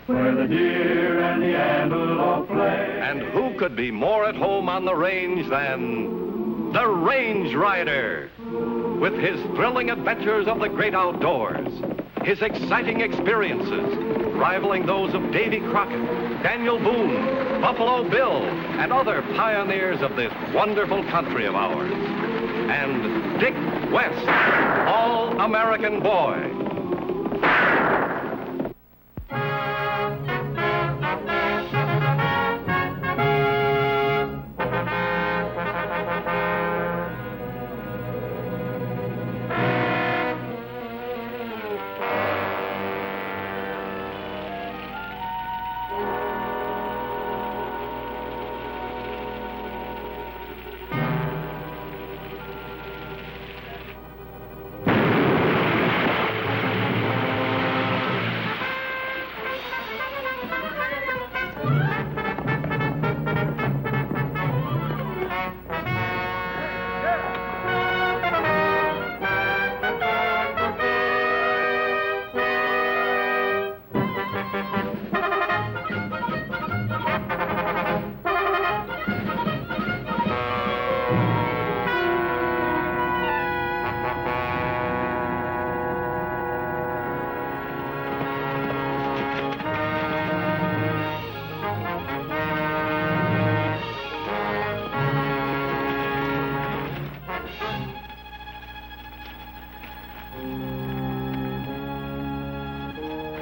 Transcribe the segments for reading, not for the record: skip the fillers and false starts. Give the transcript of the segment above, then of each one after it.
where the deer and the antelope play. And who could be more at home on the range than the Range Rider? With his thrilling adventures of the great outdoors, his exciting experiences rivaling those of Davy Crockett, Daniel Boone, Buffalo Bill, and other pioneers of this wonderful country of ours. And Dick West, All-American Boy.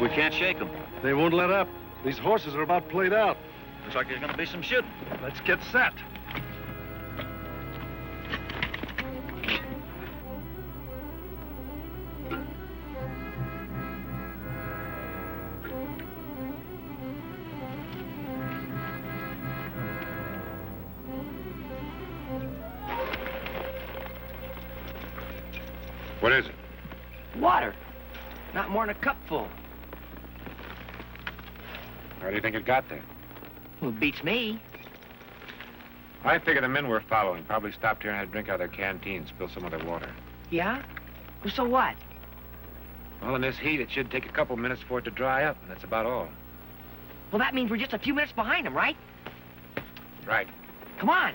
We can't shake them. They won't let up. These horses are about played out. Looks like there's going to be some shooting. Let's get set. What is it? Water. Not more than a cupful. How do you think it got there? Well, it beats me. I figure the men we're following probably stopped here and had a drink out of their canteen, spilled some of their water. Yeah? Well, so what? Well, in this heat, it should take a couple minutes for it to dry up, and that's about all. Well, that means we're just a few minutes behind them, right? Right. Come on.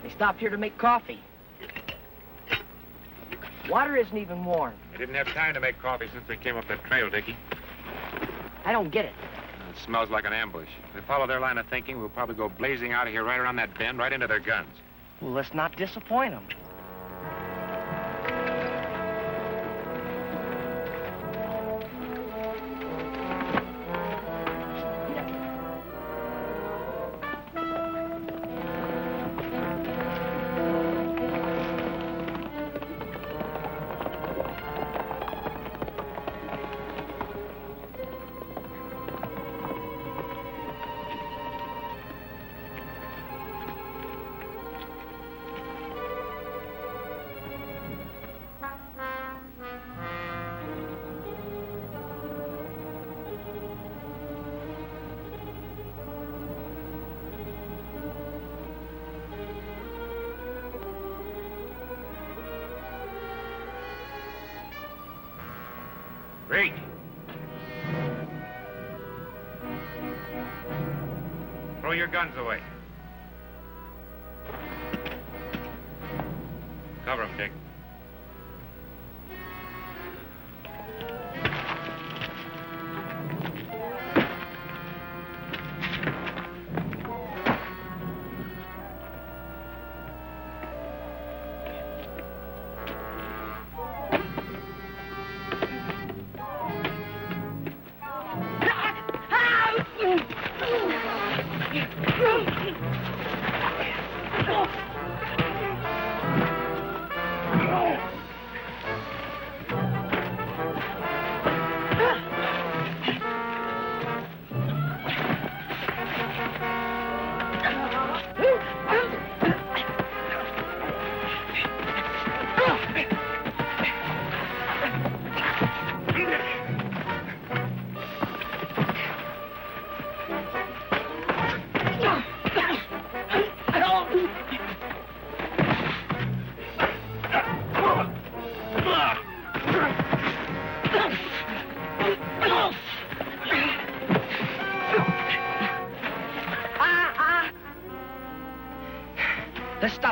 They stopped here to make coffee. Water isn't even warm. They didn't have time to make coffee since they came up that trail, Dickie. I don't get it. It smells like an ambush. If we follow their line of thinking, we'll probably go blazing out of here right around that bend, right into their guns. Well, let's not disappoint them. Great. Throw your guns away. Cover them, Dick.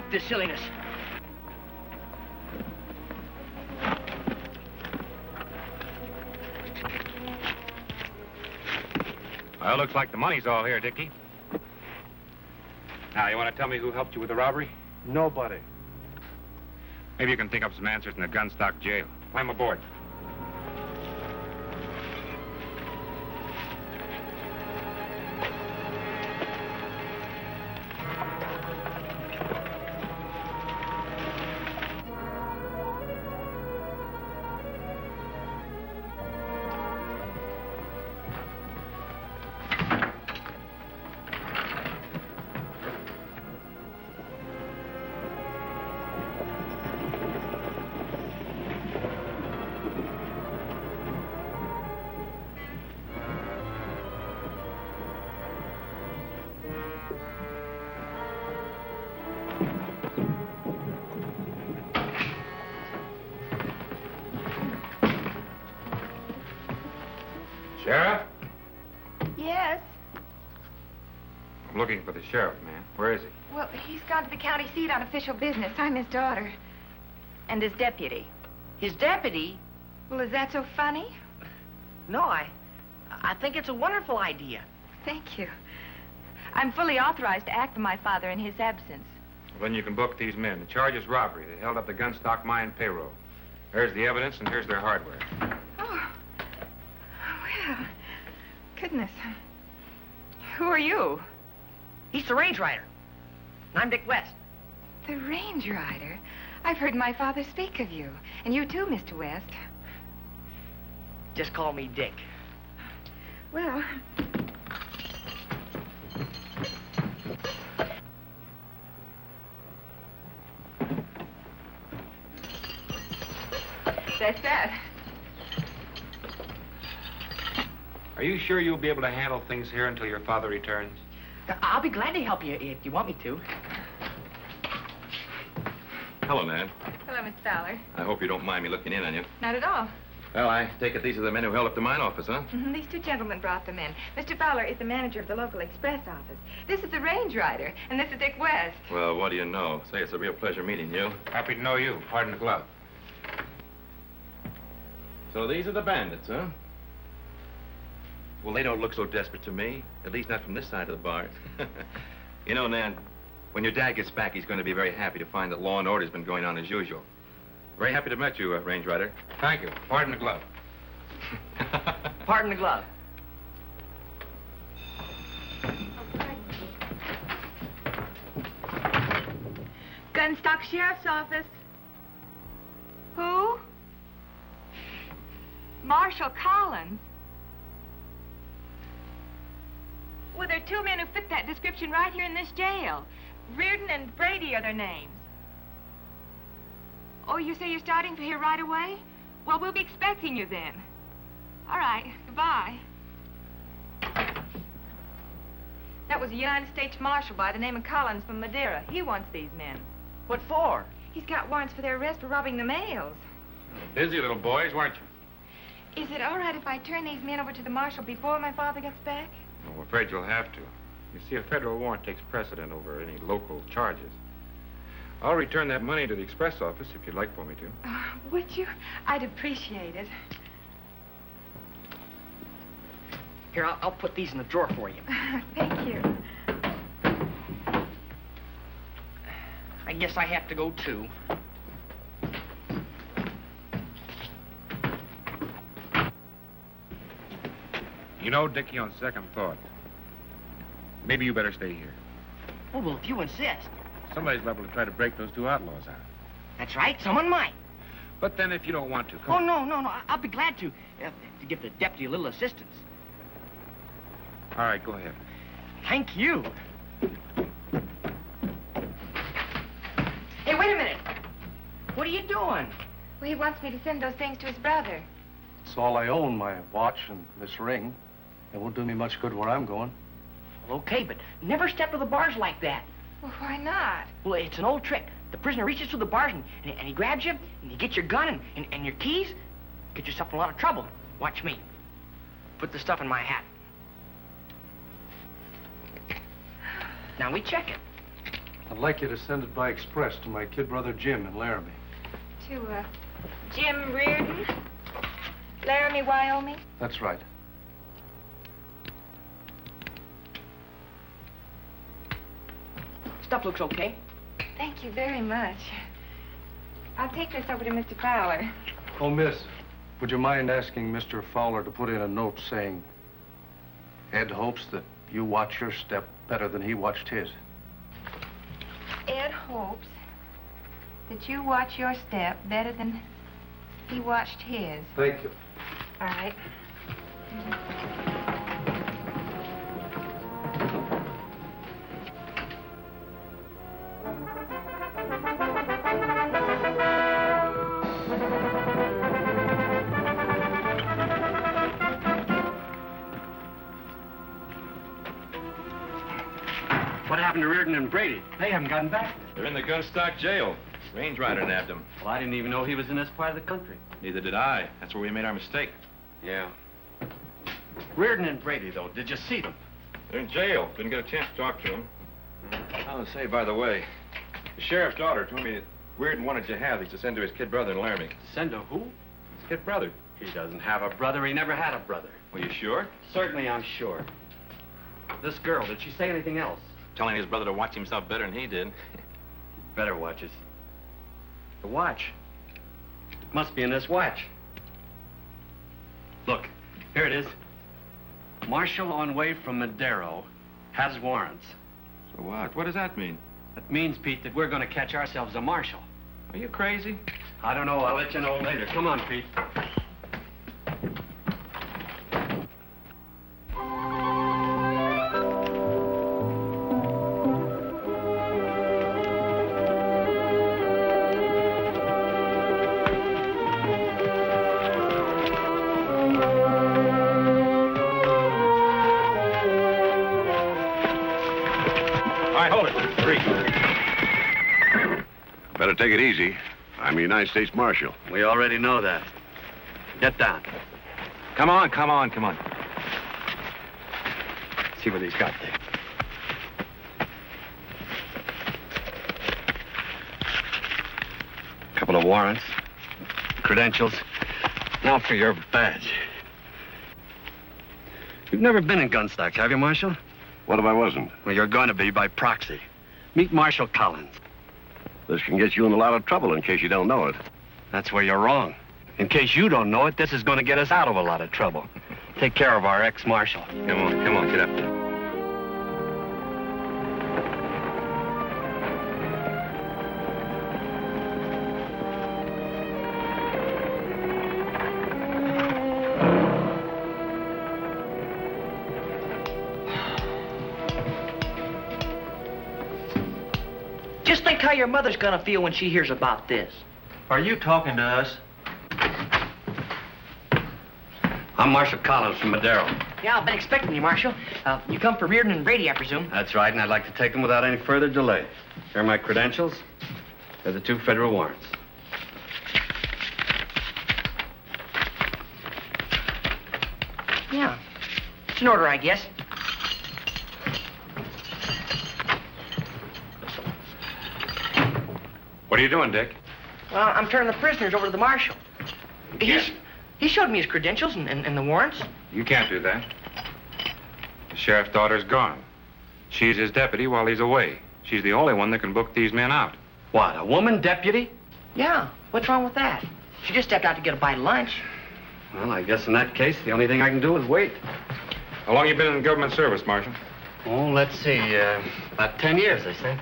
Stop this silliness. Well, looks like the money's all here, Dickie. Now, you want to tell me who helped you with the robbery? Nobody. Maybe you can think up some answers in the gunstock jail. Climb aboard. Sheriff? Yes. I'm looking for the sheriff, man. Where is he? Well, he's gone to the county seat on official business. I'm his daughter. And his deputy. His deputy? Well, is that so funny? No, I think it's a wonderful idea. Thank you. I'm fully authorized to act for my father in his absence. Well, then you can book these men. The charge is robbery. They held up the gunstock mine payroll. There's the evidence, and here's their hardware. Oh. Well, goodness. Who are you? He's the range rider. And I'm Dick West. The range rider? I've heard my father speak of you. And you too, Mr. West. Just call me Dick. Well... That's that. Are you sure you'll be able to handle things here until your father returns? I'll be glad to help you if you want me to. Hello, Nan. Hello, Mr. Fowler. I hope you don't mind me looking in on you. Not at all. Well, I take it these are the men who held up the mine office, huh? These two gentlemen brought them in. Mr. Fowler is the manager of the local express office. This is the range rider, and this is Dick West. Well, what do you know? Say, it's a real pleasure meeting you. Happy to know you. Pardon the glove. So these are the bandits, huh? Well, they don't look so desperate to me. At least not from this side of the bar. You know, Nan, when your dad gets back, he's going to be very happy to find that law and order's been going on as usual. Very happy to have met you, Range Rider. Thank you. Pardon the glove. Pardon the glove. Gunstock Sheriff's Office. Who? Marshal Collins. Well, there are two men who fit that description right here in this jail. Reardon and Brady are their names. Oh, you say you're starting for here right away? Well, we'll be expecting you then. All right, goodbye. That was a United States Marshal by the name of Collins from Madero. He wants these men. What for? He's got warrants for their arrest for robbing the mails. Busy little boys, weren't you? Is it all right if I turn these men over to the Marshal before my father gets back? I'm afraid you'll have to. You see, a federal warrant takes precedent over any local charges. I'll return that money to the express office if you'd like for me to. Would you? I'd appreciate it. Here, I'll put these in the drawer for you. Thank you. I guess I have to go, too. You know, Dickie, on second thought, maybe you better stay here. Oh, well, if you insist. Somebody's liable to try to break those two outlaws out. That's right, someone might. But then if you don't want to, come Oh, on. no. I'll be glad to give the deputy a little assistance. All right, go ahead. Thank you. Hey, wait a minute. What are you doing? Well, he wants me to send those things to his brother. It's all I own, my watch and this ring. It won't do me much good where I'm going. Well, okay, but never step to the bars like that. Well, why not? Well, it's an old trick. The prisoner reaches through the bars and he grabs you, and you get your gun and your keys. Get yourself in a lot of trouble. Watch me. Put the stuff in my hat. Now we check it. I'd like you to send it by express to my kid brother Jim in Laramie. To, Jim Reardon? Laramie, Wyoming? That's right. Stuff looks okay. Thank you very much. I'll take this over to Mr. Fowler. Oh, miss, would you mind asking Mr. Fowler to put in a note saying Ed hopes that you watch your step better than he watched his? Ed hopes that you watch your step better than he watched his. Thank you. All right. What happened to Reardon and Brady? They haven't gotten back. They're in the gunstock jail. Range rider nabbed them. Well, I didn't even know he was in this part of the country. Neither did I. That's where we made our mistake. Yeah. Reardon and Brady, though, did you see them? They're in jail. Didn't get a chance to talk to them. Oh, say, by the way, the sheriff's daughter told me that Reardon wanted you have these to send to his kid brother in Laramie. Send to who? His kid brother. He doesn't have a brother. He never had a brother. Well, you sure? Certainly, I'm sure. This girl, did she say anything else? Telling his brother to watch himself better than he did. Better watch it. The watch. It must be in this watch. Look, here it is. Marshal on way from Madero has warrants. So what? What does that mean? That means, Pete, that we're going to catch ourselves a marshal. Are you crazy? I don't know. I'll let you know later. Come on, Pete. Better take it easy. I'm a United States Marshal. We already know that. Get down. Come on, come on, come on. See what he's got there. Couple of warrants, credentials. Now for your badge. You've never been in gunstocks, have you, Marshal? What if I wasn't? Well, you're going to be by proxy. Meet Marshal Collins. This can get you in a lot of trouble in case you don't know it. That's where you're wrong. In case you don't know it, this is going to get us out of a lot of trouble. Take care of our ex-marshal. Come on, get up there. Just think how your mother's gonna feel when she hears about this. Are you talking to us? I'm Marshal Collins from Madero. Yeah, I've been expecting you, Marshal. You come for Reardon and Brady, I presume. That's right, and I'd like to take them without any further delay. Here are my credentials. They're the 2 federal warrants. Yeah. It's in order, I guess. What are you doing, Dick? Well, I'm turning the prisoners over to the Marshal. He showed me his credentials and the warrants. You can't do that. The sheriff's daughter's gone. She's his deputy while he's away. She's the only one that can book these men out. What, a woman deputy? Yeah, what's wrong with that? She just stepped out to get a bite of lunch. Well, I guess in that case, the only thing I can do is wait. How long you been in government service, Marshal? Oh, let's see, about 10 years, I say.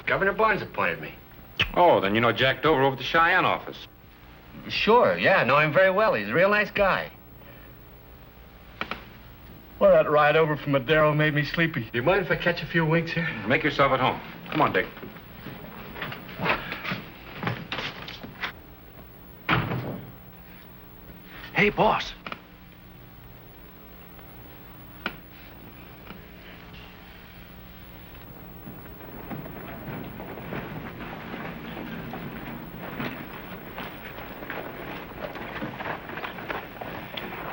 Governor Barnes appointed me. Oh, then you know Jack Dover over at the Cheyenne office. Sure, yeah, I know him very well. He's a real nice guy. Well, that ride over from Madero made me sleepy. Do you mind if I catch a few winks here? Make yourself at home. Come on, Dick. Hey, boss.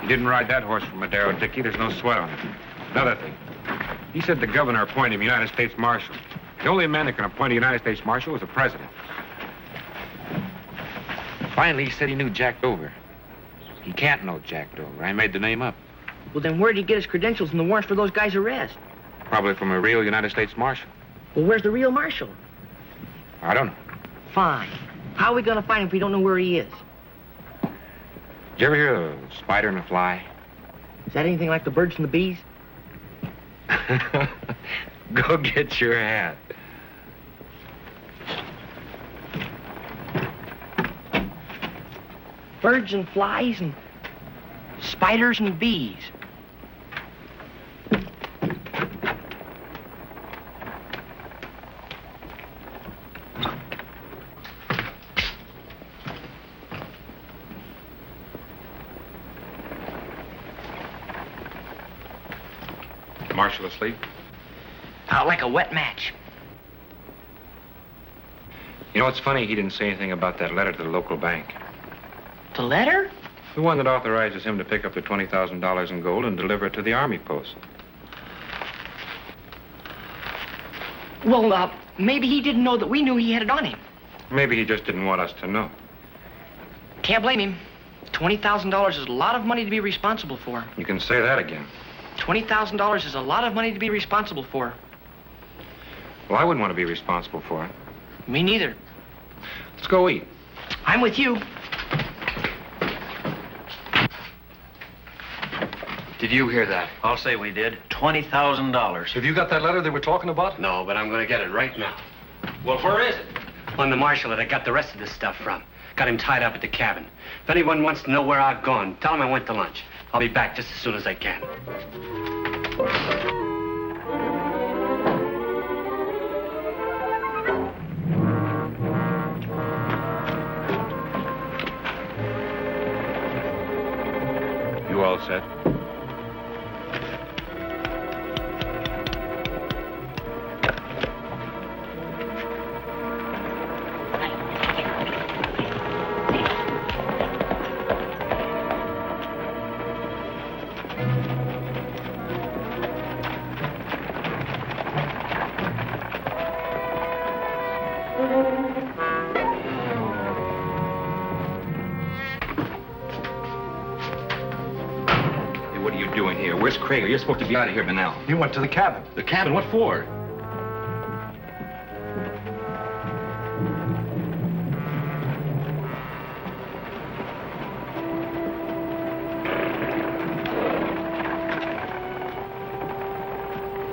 He didn't ride that horse from Madero, Dickie. There's no sweat on it. Another thing. He said the governor appointed him United States Marshal. The only man that can appoint a United States Marshal is the president. Finally, he said he knew Jack Dover. He can't know Jack Dover. I made the name up. Well, then where'd he get his credentials and the warrants for those guys' arrest? Probably from a real United States Marshal. Well, where's the real Marshal? I don't know. Fine. How are we gonna find him if we don't know where he is? Did you ever hear of a spider and a fly? Is that anything like the birds and the bees? Go get your hat. Birds and flies and spiders and bees. Marshal asleep? Out like a wet match. You know, it's funny he didn't say anything about that letter to the local bank. The letter? The one that authorizes him to pick up the $20,000 in gold and deliver it to the army post. Well, maybe he didn't know that we knew he had it on him. Maybe he just didn't want us to know. Can't blame him. $20,000 is a lot of money to be responsible for. You can say that again. $20,000 is a lot of money to be responsible for. Well, I wouldn't want to be responsible for it. Me neither. Let's go eat. I'm with you. Did you hear that? I'll say we did. $20,000. Have you got that letter they were talking about? No, but I'm going to get it right now. Well, where is it? On the marshal that I got the rest of this stuff from. Got him tied up at the cabin. If anyone wants to know where I've gone, tell him I went to lunch. I'll be back just as soon as I can. You all set? Where's Craig? You're supposed to be out of here by now. He went to the cabin. The cabin? What for?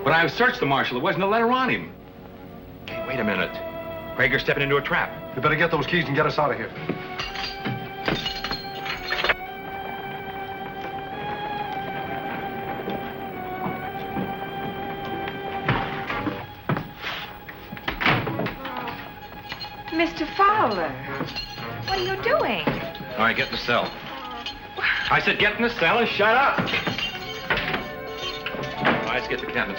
But I've searched the marshal. There wasn't a letter on him. Hey, wait a minute. Craig, you're stepping into a trap. You better get those keys and get us out of here. Mr. Fowler, what are you doing? All right, get in the cell. I said get in the cell and shut up. All right, let's get the cabin.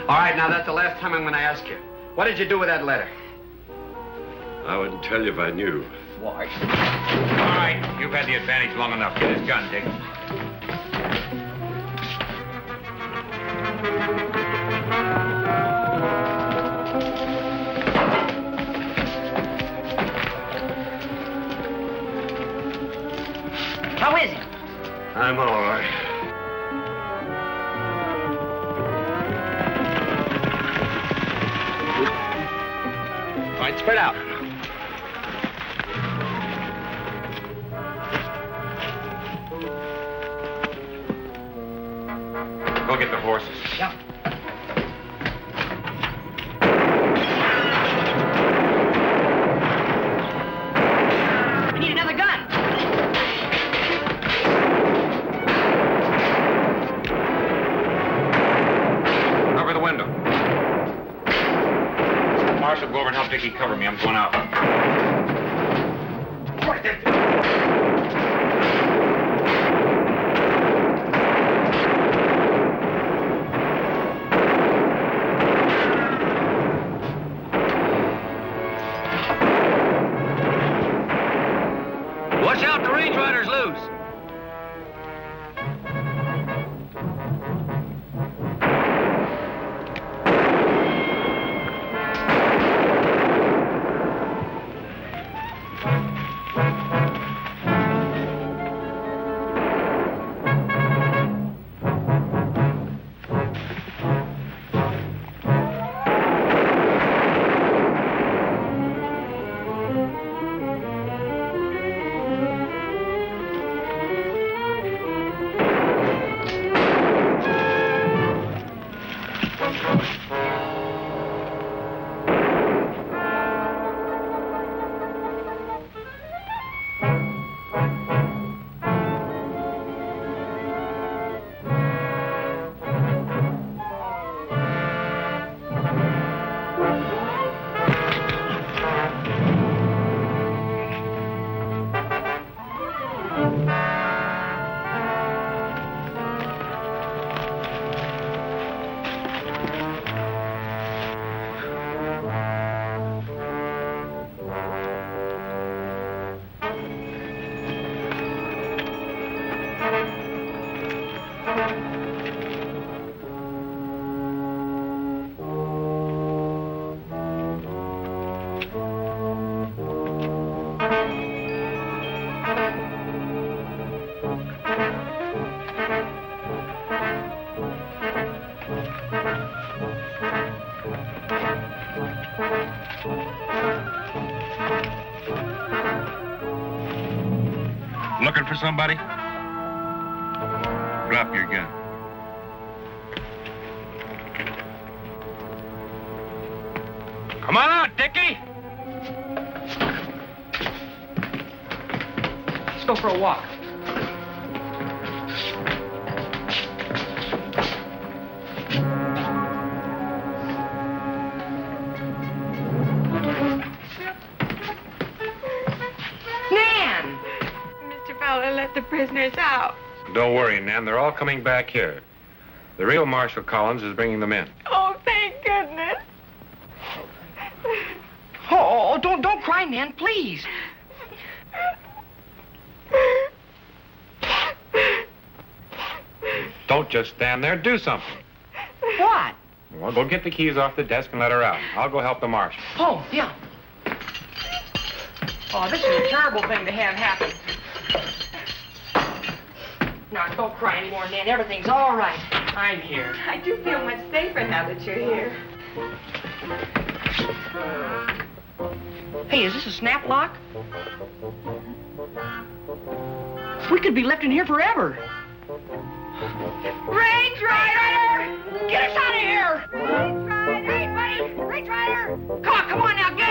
All right, now that's the last time I'm going to ask you. What did you do with that letter? I wouldn't tell you if I knew. Why? All right, you've had the advantage long enough. Get his gun, Dick. How is he? I'm all right. All right, spread out. Go get the horses. Yeah. I need another gun. Cover the window. Marshal, go over and help Dickie cover me. I'm going out. Watch out, the range rider's loose. Looking for somebody? Drop your gun. Come on out, Dickie! Let's go for a walk. Nan! Mr. Fowler let the prisoners out. Don't worry, Nan. They're all coming back here. The real Marshal Collins is bringing them in. Oh, thank goodness. Oh, don't cry, Nan, please. Don't just stand there. Do something. What? Well, go get the keys off the desk and let her out. I'll go help the Marshal. Oh, yeah. Oh, this is a terrible thing to have happen. Now, don't cry anymore, Nan. Everything's all right. I'm here. I do feel much safer now that you're here. Hey, is this a snap lock? We could be left in here forever. Range Rider! Get us out of here! Range Rider! Hey, buddy! Range Rider! Come on now, get